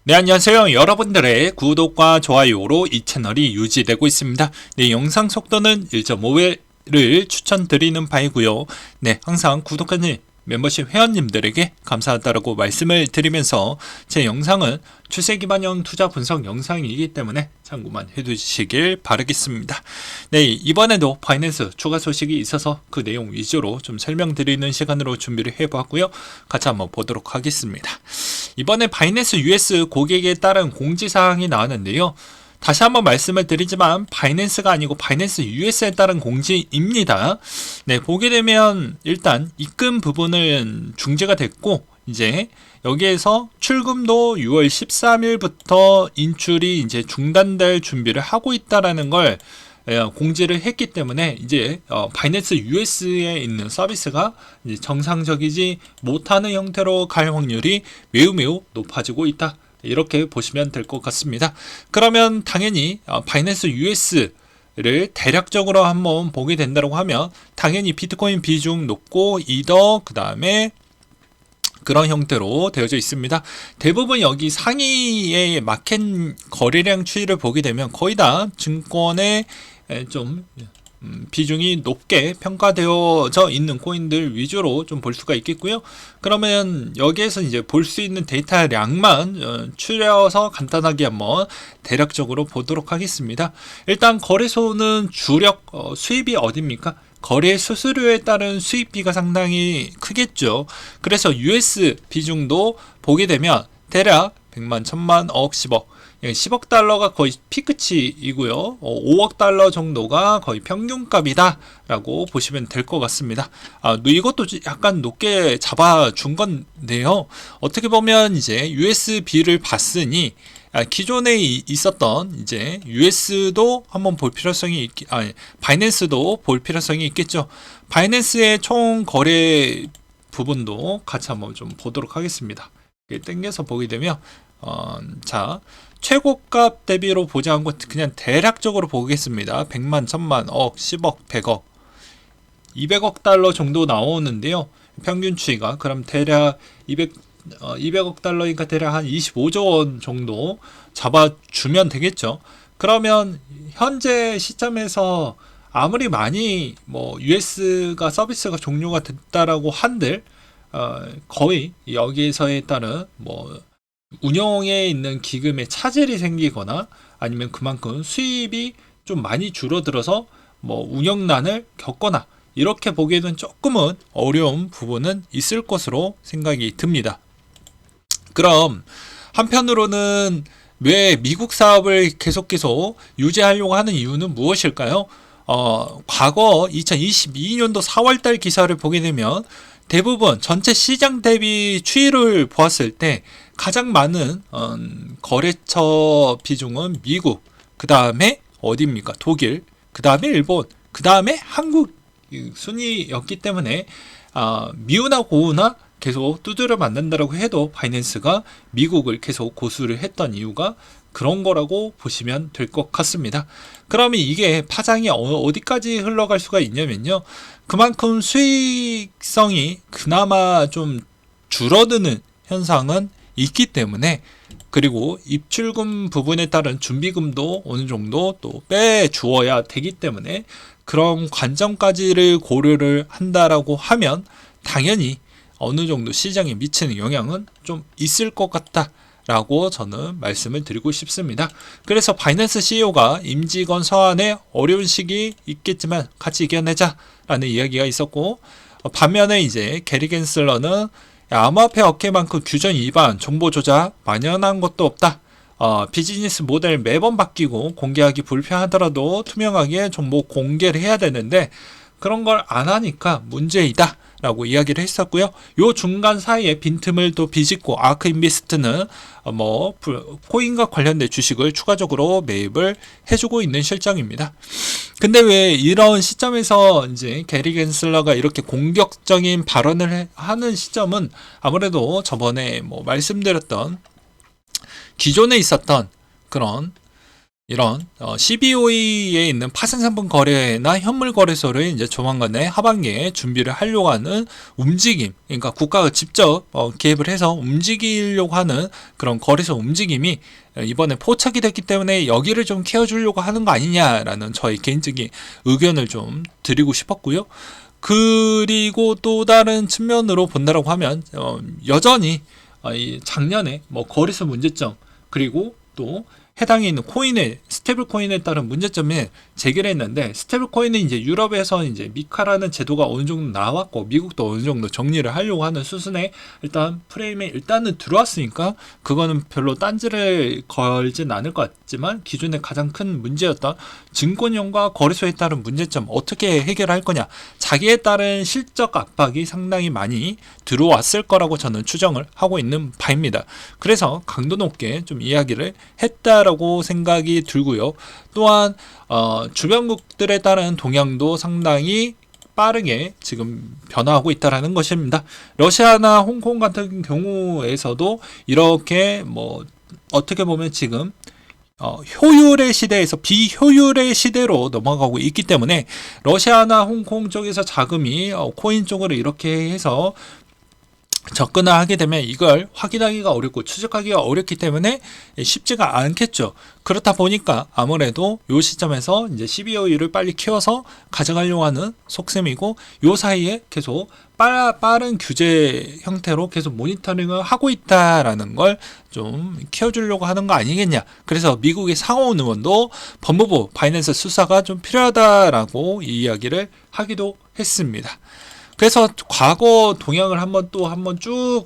네, 안녕하세요. 여러분들의 구독과 좋아요로 이 채널이 유지되고 있습니다. 네, 영상 속도는 1.5회를 추천드리는 바이고요. 네, 항상 구독하는 멤버십 회원님들에게 감사하다고 말씀을 드리면서 제 영상은 추세 기반형 투자 분석 영상이기 때문에 참고만 해두시길 바라겠습니다. 네, 이번에도 바이낸스 추가 소식이 있어서 그 내용 위주로 좀 설명드리는 시간으로 준비를 해보았고요. 같이 한번 보도록 하겠습니다. 이번에 바이낸스 US 고객에 따른 공지사항이 나왔는데요. 다시 한번 말씀을 드리지만 바이낸스가 아니고 바이낸스 US에 따른 공지입니다. 네, 보게 되면 일단 입금 부분은 중지가 됐고 이제 여기에서 출금도 6월 13일부터 인출이 이제 중단될 준비를 하고 있다라는 걸 공지를 했기 때문에 이제 바이낸스 US에 있는 서비스가 이제 정상적이지 못하는 형태로 갈 확률이 매우 높아지고 있다. 이렇게 보시면 될 것 같습니다. 그러면 당연히 바이낸스 US를 대략적으로 한번 보게 된다고 하면 당연히 비트코인 비중 높고 이더 그 다음에 그런 형태로 되어져 있습니다. 대부분 여기 상위의 마켓 거래량 추이를 보게 되면 거의 다 증권의 좀 비중이 높게 평가되어져 있는 코인들 위주로 좀 볼 수가 있겠고요. 그러면 여기에서 이제 볼 수 있는 데이터량만 추려서 간단하게 한번 대략적으로 보도록 하겠습니다. 일단 거래소는 주력 수입이 어디입니까? 거래 수수료에 따른 수입비가 상당히 크겠죠. 그래서 US 비중도 보게 되면 대략 100만, 1000만, 억, 10억 10억 달러가 거의 피크치이고요. 5억 달러 정도가 거의 평균값이다 라고 보시면 될 것 같습니다. 이것도 약간 높게 잡아준 건데요. 어떻게 보면 이제 USB를 봤으니 기존에 있었던 이제 US도 한번 볼 필요성이 바이낸스도 볼 필요성이 있겠죠. 바이낸스의 총 거래 부분도 같이 한번 좀 보도록 하겠습니다. 땡겨서 보게 되면 자, 최고값 대비로 보지 않고 그냥 대략적으로 보겠습니다. 100만, 1000만, 억, 10억, 100억, 200억 달러 정도 나오는데요. 평균 추이가 그럼 대략 200억 달러니까 대략 한 25조 원 정도 잡아주면 되겠죠. 그러면 현재 시점에서 아무리 많이 US가 서비스가 종료가 됐다라고 한들 거의 여기에서에 따른 운영에 있는 기금에 차질이 생기거나 아니면 그만큼 수입이 좀 많이 줄어들어서 운영난을 겪거나 이렇게 보기에는 조금은 어려운 부분은 있을 것으로 생각이 듭니다. 그럼 한편으로는 왜 미국 사업을 계속 유지하려고 하는 이유는 무엇일까요? 과거 2022년도 4월달 기사를 보게 되면 대부분 전체 시장 대비 추이를 보았을 때 가장 많은 거래처 비중은 미국, 그 다음에 어디입니까? 독일, 그 다음에 일본, 그 다음에 한국 순위였기 때문에 미우나 고우나 계속 두드려 맞는다라고 해도 바이낸스가 미국을 계속 고수를 했던 이유가 그런 거라고 보시면 될 것 같습니다. 그러면 이게 파장이 어디까지 흘러갈 수가 있냐면요. 그만큼 수익성이 그나마 좀 줄어드는 현상은 있기 때문에 그리고 입출금 부분에 따른 준비금도 어느 정도 또 빼주어야 되기 때문에 그런 관점까지를 고려를 한다라고 하면 당연히 어느 정도 시장에 미치는 영향은 좀 있을 것 같다 라고 저는 말씀을 드리고 싶습니다. 그래서 바이낸스 CEO가 임직원 서한에 어려운 시기 있겠지만 같이 이겨내자 라는 이야기가 있었고 반면에 이제 게리 겐슬러는 암호화폐 업계만큼 규정 위반, 정보 조작 만연한 것도 없다. 비즈니스 모델 매번 바뀌고 공개하기 불편하더라도 투명하게 정보 공개를 해야 되는데 그런 걸 안 하니까 문제이다 라고 이야기를 했었고요. 요 중간 사이에 빈틈을 또 비집고 아크 인베스트는 코인과 관련된 주식을 추가적으로 매입을 해주고 있는 실정입니다. 근데 왜 이런 시점에서 이제 게리 겐슬러가 이렇게 공격적인 발언을 하는 시점은 아무래도 저번에 말씀드렸던 기존에 있었던 그런 이런 CBOE에 있는 파생상품 거래나 현물 거래소를 이제 조만간에 하반기에 준비를 하려고 하는 움직임, 그러니까 국가가 직접 개입을 해서 움직이려고 하는 그런 거래소 움직임이 이번에 포착이 됐기 때문에 여기를 좀 키워주려고 하는 거 아니냐라는 저의 개인적인 의견을 좀 드리고 싶었고요. 그리고 또 다른 측면으로 본다라고 하면 여전히 이 작년에 뭐 거래소 문제점, 그리고 또 해당에 있는 코인의 스테이블 코인에 따른 문제점을 제기를 했는데, 스테이블 코인은 이제 유럽에서 이제 미카라는 제도가 어느 정도 나왔고 미국도 어느 정도 정리를 하려고 하는 수순에 일단 프레임에 일단은 들어왔으니까 그거는 별로 딴지를 걸진 않을 것 같지만, 기존에 가장 큰 문제였던 증권형과 거래소에 따른 문제점 어떻게 해결할 거냐, 자기에 따른 실적 압박이 상당히 많이 들어왔을 거라고 저는 추정을 하고 있는 바입니다. 그래서 강도 높게 좀 이야기를 했다라고 생각이 들고요. 또한 주변국들에 따른 동향도 상당히 빠르게 지금 변화하고 있다라는 것입니다. 러시아나 홍콩 같은 경우에서도 이렇게 뭐 어떻게 보면 지금 효율의 시대에서 비효율의 시대로 넘어가고 있기 때문에, 러시아나 홍콩 쪽에서 자금이 코인 쪽으로 이렇게 해서 접근을 하게 되면 이걸 확인하기가 어렵고 추적하기가 어렵기 때문에 쉽지가 않겠죠. 그렇다 보니까 아무래도 이 시점에서 이제 CBOE를 빨리 키워서 가져가려고 하는 속셈이고, 이 사이에 계속 빠른 규제 형태로 계속 모니터링을 하고 있다라는 걸 좀 키워주려고 하는 거 아니겠냐. 그래서 미국의 상원 의원도 법무부 바이낸스 수사가 좀 필요하다라고 이야기를 하기도 했습니다. 그래서 과거 동향을 한번 쭉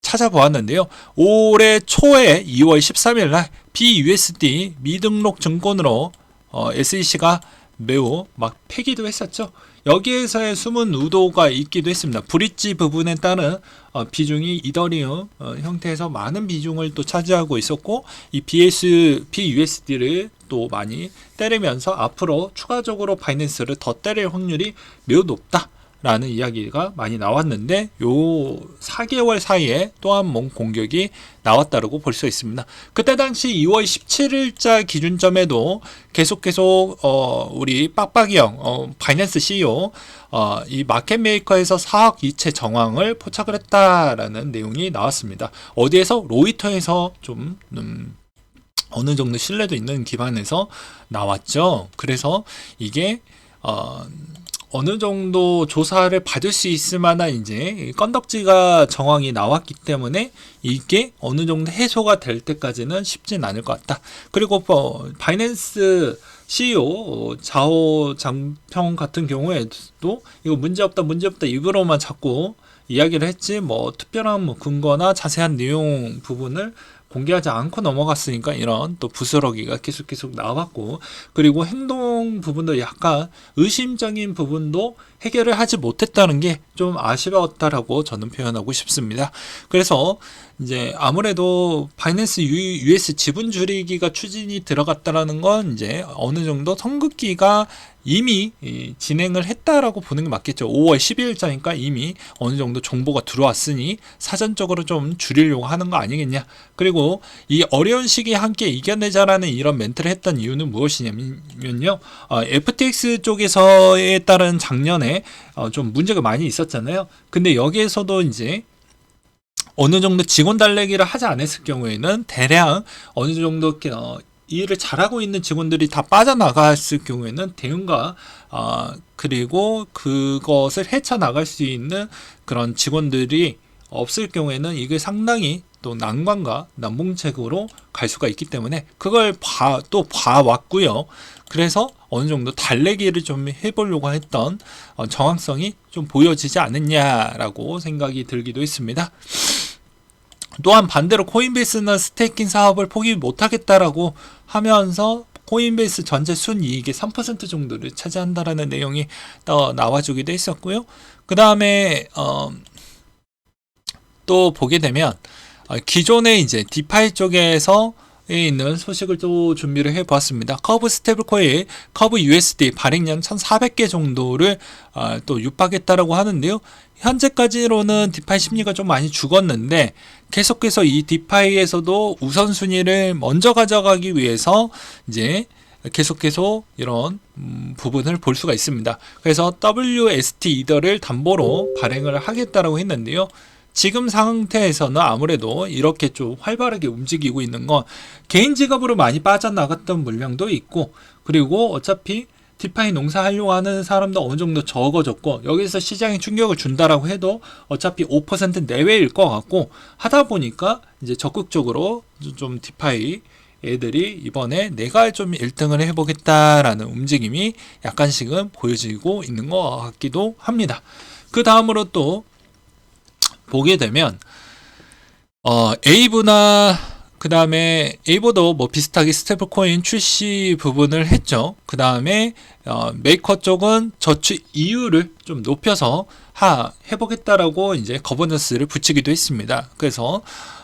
찾아보았는데요. 올해 초에 2월 13일 날 BUSD 미등록 증권으로 SEC가 매우 막 패기도 했었죠. 여기에서의 숨은 의도가 있기도 했습니다. 브릿지 부분에 따른 비중이 이더리움 형태에서 많은 비중을 또 차지하고 있었고, 이 BUSD를 또 많이 때리면서 앞으로 추가적으로 바이낸스를 더 때릴 확률이 매우 높다 라는 이야기가 많이 나왔는데, 요 4개월 사이에 또 한 번 공격이 나왔다고 볼 수 있습니다. 그때 당시 2월 17일자 기준점에도 계속 우리 빡빡이 형 바이낸스 CEO 이 마켓메이커에서 4억 이체 정황을 포착을 했다라는 내용이 나왔습니다. 어디에서? 로이터에서 좀 어느 정도 신뢰도 있는 기반에서 나왔죠. 그래서 이게 어느 정도 조사를 받을 수 있을 만한 이제 건덕지가 정황이 나왔기 때문에 이게 어느 정도 해소가 될 때까지는 쉽진 않을 것 같다. 그리고 바이낸스 CEO 자오 장평 같은 경우에도 이거 문제없다 입으로만 자꾸 이야기를 했지 뭐 특별한 뭐 근거나 자세한 내용 부분을 공개하지 않고 넘어갔으니까 이런 또 부스러기가 계속 나왔고, 그리고 행동 부분도 약간 의심적인 부분도 해결을 하지 못했다는 게 좀 아쉬웠다라고 저는 표현하고 싶습니다. 그래서 이제 아무래도 바이낸스 US 지분 줄이기가 추진이 들어갔다라는 건 이제 어느 정도 선긋기가 이미 진행을 했다라고 보는 게 맞겠죠. 5월 12일자니까 이미 어느 정도 정보가 들어왔으니 사전적으로 좀 줄이려고 하는 거 아니겠냐. 그리고 이 어려운 시기에 함께 이겨내자라는 이런 멘트를 했던 이유는 무엇이냐면요. FTX 쪽에서에 따른 작년에 좀 문제가 많이 있었잖아요. 근데 여기에서도 이제 어느 정도 직원 달래기를 하지 않았을 경우에는 대량 어느 정도 일을 잘하고 있는 직원들이 다 빠져나갔을 경우에는 대응과 그리고 그것을 헤쳐나갈 수 있는 그런 직원들이 없을 경우에는 이게 상당히 또 난관과 난봉책으로 갈 수가 있기 때문에 그걸 또 봐왔고요. 그래서 어느 정도 달래기를 좀 해보려고 했던 정황성이 좀 보여지지 않느냐라고 생각이 들기도 했습니다. 또한 반대로 코인베이스는 스테이킹 사업을 포기 못하겠다라고 하면서 코인베이스 전체 순이익의 3% 정도를 차지한다라는 내용이 나와주기도 했었고요. 그 다음에 또 보게 되면 기존에 이제 디파이 쪽에서 있는 소식을 또 준비를 해보았습니다. 커브 스테이블 코인, 커브 USD 발행량 1,400개 정도를 또 육박했다라고 하는데요. 현재까지로는 디파이 심리가 좀 많이 죽었는데 계속해서 이 디파이에서도 우선순위를 먼저 가져가기 위해서 이제 계속해서 이런 부분을 볼 수가 있습니다. 그래서 WST 이더를 담보로 발행을 하겠다라고 했는데요. 지금 상태에서는 아무래도 이렇게 좀 활발하게 움직이고 있는 건 개인 지갑으로 많이 빠져나갔던 물량도 있고, 그리고 어차피 디파이 농사하려고 하는 사람도 어느 정도 적어졌고, 여기서 시장에 충격을 준다라고 해도 어차피 5% 내외일 것 같고, 하다 보니까 이제 적극적으로 좀 디파이 애들이 이번에 내가 좀 1등을 해보겠다라는 움직임이 약간씩은 보여지고 있는 것 같기도 합니다. 그 다음으로 또 보게 되면 에이브나 그 다음에 에이브도 뭐 비슷하게 스테이블 코인 출시 부분을 했죠. 그 다음에 메이커 쪽은 저축 이율을 좀 높여서 해보겠다라고 이제 거버넌스를 붙이기도 했습니다. 그래서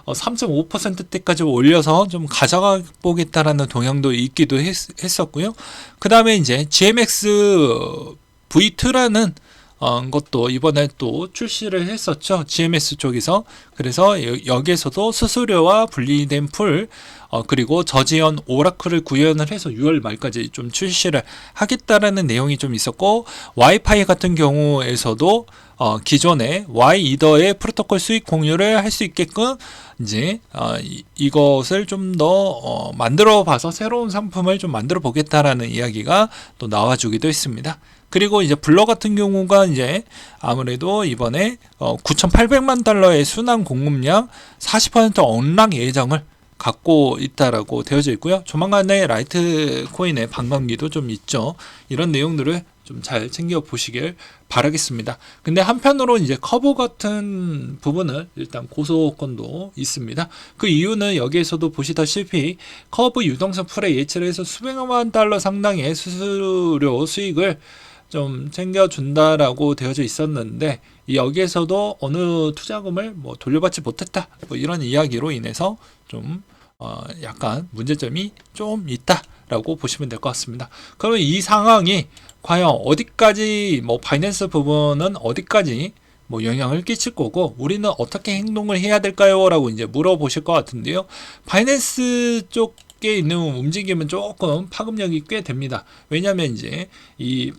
3.5%대까지 올려서 좀 가져가 보겠다라는 동향도 있기도 했었고요. 그 다음에 이제 GMX V2라는 것도 이번에 또 출시를 했었죠. GMS 쪽에서. 그래서 여기에서도 수수료와 분리된 풀, 그리고 저지연 오라클을 구현을 해서 6월 말까지 좀 출시를 하겠다라는 내용이 좀 있었고, 와이파이 같은 경우에서도 기존의 Y-이더의 프로토콜 수익 공유를 할 수 있게끔 이제 이것을 좀 더 만들어 봐서 새로운 상품을 좀 만들어 보겠다라는 이야기가 또 나와주기도 했습니다. 그리고 이제 블러 같은 경우가 이제 아무래도 이번에 9,800만 달러의 순환 공급량 40% 언락 예정을 갖고 있다라고 되어져 있고요. 조만간에 라이트 코인의 반감기도 좀 있죠. 이런 내용들을 좀 잘 챙겨 보시길 바라겠습니다. 근데 한편으로 이제 커브 같은 부분은 일단 고소권도 있습니다. 그 이유는 여기에서도 보시다시피 커브 유동성 풀에 예치를 해서 수백만 달러 상당의 수수료 수익을 좀 챙겨준다라고 되어져 있었는데, 여기에서도 어느 투자금을 뭐 돌려받지 못했다, 뭐 이런 이야기로 인해서 좀 약간 문제점이 좀 있다라고 보시면 될 것 같습니다. 그러면 이 상황이 과연 어디까지, 뭐 바이낸스 부분은 어디까지 뭐 영향을 끼칠 거고 우리는 어떻게 행동을 해야 될까요? 라고 이제 물어보실 것 같은데요. 바이낸스 쪽에 있는 움직임은 조금 파급력이 꽤 됩니다. 왜냐하면 이제 이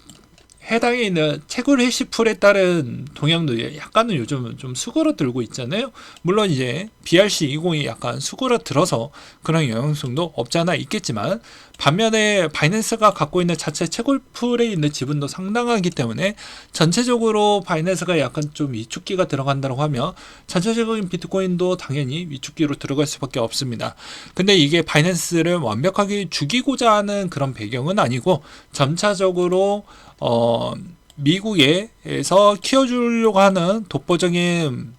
해당에 있는 채굴 해시풀에 따른 동향도 약간은 요즘은 좀 수그러들고 있잖아요. 물론 이제 BRC20이 약간 수그러들어서 그런 영향성도 없지 않아 있겠지만, 반면에 바이낸스가 갖고 있는 자체 채굴풀에 있는 지분도 상당하기 때문에 전체적으로 바이낸스가 약간 좀 위축기가 들어간다고 하면 전체적인 비트코인도 당연히 위축기로 들어갈 수밖에 없습니다. 근데 이게 바이낸스를 완벽하게 죽이고자 하는 그런 배경은 아니고, 점차적으로 미국에서 키워주려고 하는 독보적인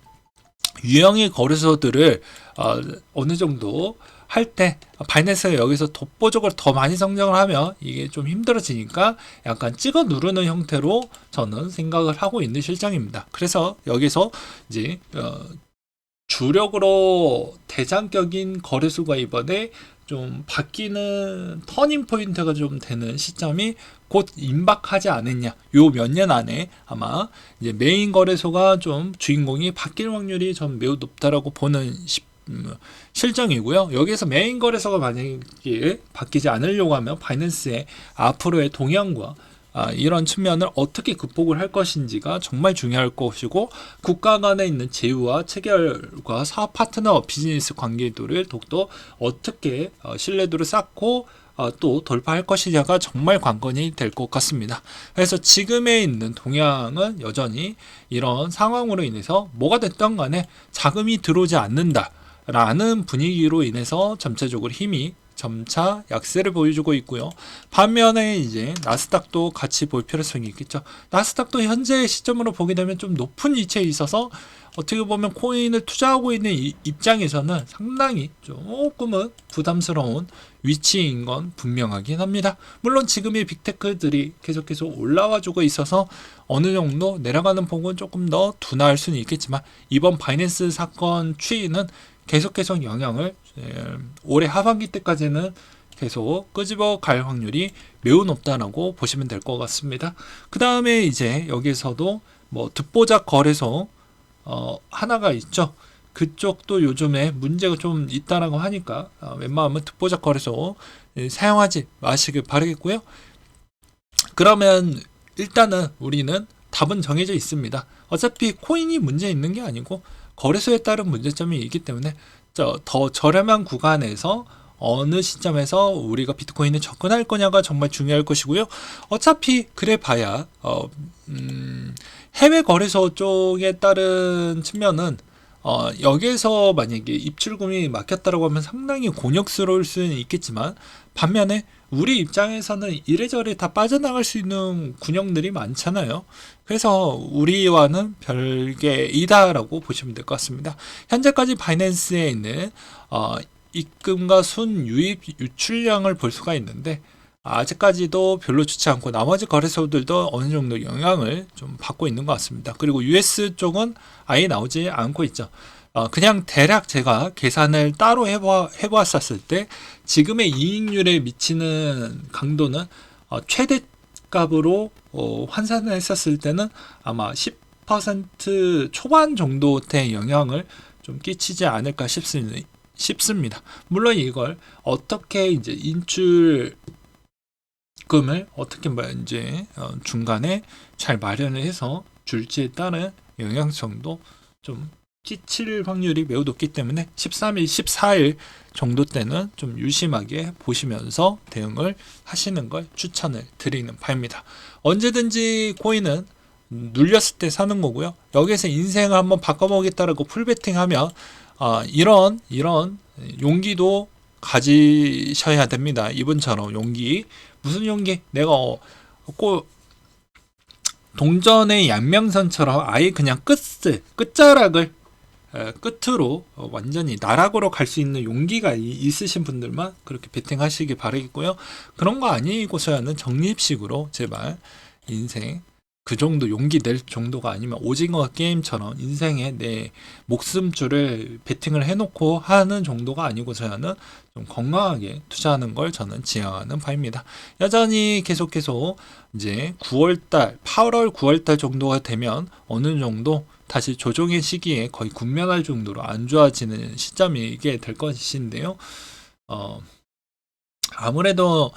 유형의 거래소들을 어느 정도 할 때 바이낸스가 여기서 독보적으로 더 많이 성장을 하면 이게 좀 힘들어지니까 약간 찍어 누르는 형태로 저는 생각을 하고 있는 실정입니다. 그래서 여기서 이제 주력으로 대장격인 거래소가 이번에 좀 바뀌는 터닝 포인트가 좀 되는 시점이 곧 임박하지 않았냐. 요 몇 년 안에 아마 이제 메인 거래소가 좀 주인공이 바뀔 확률이 좀 매우 높다라고 보는 실정이고요. 여기에서 메인 거래소가 만약에 바뀌지 않으려고 하면 바이낸스의 앞으로의 동향과 이런 측면을 어떻게 극복을 할 것인지가 정말 중요할 것이고, 국가 간에 있는 제휴와 체결과 사업 파트너 비즈니스 관계도를 더욱더 어떻게 신뢰도를 쌓고 또 돌파할 것이냐가 정말 관건이 될 것 같습니다. 그래서 지금에 있는 동향은 여전히 이런 상황으로 인해서 뭐가 됐든 간에 자금이 들어오지 않는다 라는 분위기로 인해서 전체적으로 힘이 점차 약세를 보여주고 있고요. 반면에 이제 나스닥도 같이 볼 필요성이 있겠죠. 나스닥도 현재 시점으로 보게 되면 좀 높은 위치에 있어서 어떻게 보면 코인을 투자하고 있는 입장에서는 상당히 조금은 부담스러운 위치인 건 분명하긴 합니다. 물론 지금의 빅테크들이 계속해서 올라와주고 있어서 어느 정도 내려가는 폭은 조금 더 둔화할 수는 있겠지만, 이번 바이낸스 사건 추이는 계속해서 영향을 올해 하반기 때까지는 계속 끄집어 갈 확률이 매우 높다라고 보시면 될 것 같습니다. 그 다음에 이제 여기서도 뭐 듣보잡 거래소 하나가 있죠. 그쪽도 요즘에 문제가 좀 있다라고 하니까 웬만하면 듣보잡 거래소 사용하지 마시길 바라겠고요. 그러면 일단은 우리는 답은 정해져 있습니다. 어차피 코인이 문제 있는 게 아니고 거래소에 따른 문제점이 있기 때문에 더 저렴한 구간에서 어느 시점에서 우리가 비트코인에 접근할 거냐가 정말 중요할 것이고요. 어차피 그래 봐야 해외 거래소 쪽에 따른 측면은 여기에서 만약에 입출금이 막혔다라고 하면 상당히 곤욕스러울 수는 있겠지만, 반면에 우리 입장에서는 이래저래 다 빠져나갈 수 있는 군형들이 많잖아요. 그래서 우리와는 별개이다라고 보시면 될 것 같습니다. 현재까지 바이낸스에 있는 입금과 순 유입 유출량을 볼 수가 있는데, 아직까지도 별로 좋지 않고 나머지 거래소들도 어느 정도 영향을 좀 받고 있는 것 같습니다. 그리고 US 쪽은 아예 나오지 않고 있죠. 그냥 대략 제가 계산을 따로 해보았을 때 지금의 이익률에 미치는 강도는 최대값으로 환산을 했었을 때는 아마 10% 초반 정도의 영향을 좀 끼치지 않을까 싶습니다. 물론 이걸 어떻게 이제 인출금을 어떻게 이제 중간에 잘 마련을 해서 줄지에 따른 영향성도 좀 끼칠 확률이 매우 높기 때문에 13일, 14일 정도 때는 좀 유심하게 보시면서 대응을 하시는 걸 추천을 드리는 바입니다. 언제든지 코인은 눌렸을 때 사는 거고요. 여기에서 인생을 한번 바꿔보겠다라고 풀베팅하면 이런 용기도 가지셔야 됩니다. 이분처럼 용기. 무슨 용기? 내가 꼭 동전의 양명선처럼 아예 그냥 끝자락을 끝으로 완전히 나락으로 갈 수 있는 용기가 있으신 분들만 그렇게 베팅하시기 바라겠고요. 그런 거 아니고서야는 적립식으로 제발 인생 그 정도 용기 낼 정도가 아니면 오징어 게임처럼 인생에 내 목숨줄을 베팅을 해놓고 하는 정도가 아니고서야는 좀 건강하게 투자하는 걸 저는 지향하는 바입니다. 여전히 계속 이제 9월달, 8월, 9월달 정도가 되면 어느 정도 다시 조정의 시기에 거의 국면할 정도로 안 좋아지는 시점이게 될 것인데요. 아무래도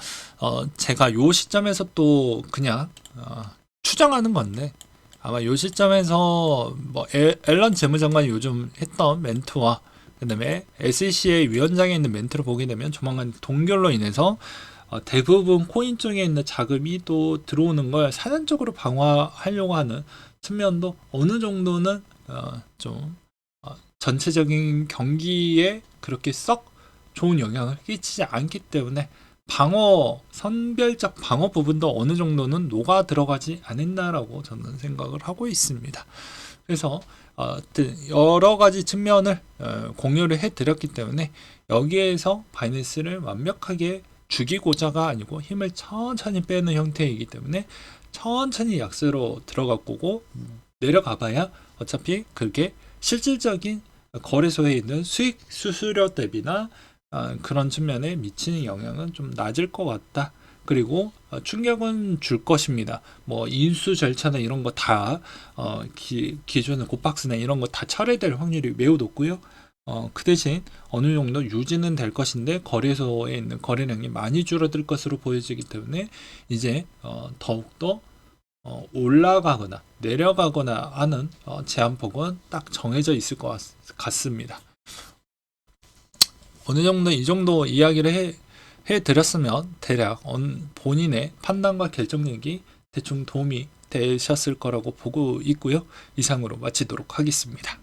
제가 요 시점에서 또 그냥 추정하는 건데, 아마 요 시점에서 뭐 앨런 재무장관이 요즘 했던 멘트와 그 다음에 SEC의 위원장에 있는 멘트를 보게 되면 조만간 동결로 인해서 대부분 코인 쪽에 있는 자금이 또 들어오는 걸 사전적으로 방어하려고 하는 측면도 어느 정도는 좀 전체적인 경기에 그렇게 썩 좋은 영향을 끼치지 않기 때문에 선별적 방어 부분도 어느 정도는 녹아 들어가지 않았나라고 저는 생각을 하고 있습니다. 그래서 여러 가지 측면을 공유를 해드렸기 때문에 여기에서 바이낸스를 완벽하게 죽이고자가 아니고 힘을 천천히 빼는 형태이기 때문에 천천히 약세로 들어갈 거고, 내려가 봐야 어차피 그게 실질적인 거래소에 있는 수익 수수료 대비나 그런 측면에 미치는 영향은 좀 낮을 것 같다. 그리고 충격은 줄 것입니다. 뭐 인수 절차나 이런 거 다 기존의 곱박스나 이런 거 다 철회될 확률이 매우 높고요. 그 대신 어느 정도 유지는 될 것인데 거래소에 있는 거래량이 많이 줄어들 것으로 보여지기 때문에 이제 더욱더 올라가거나 내려가거나 하는 제한폭은 딱 정해져 있을 것 같습니다. 어느 정도 이 정도 이야기를 해드렸으면 대략 본인의 판단과 결정력이 대충 도움이 되셨을 거라고 보고 있고요. 이상으로 마치도록 하겠습니다.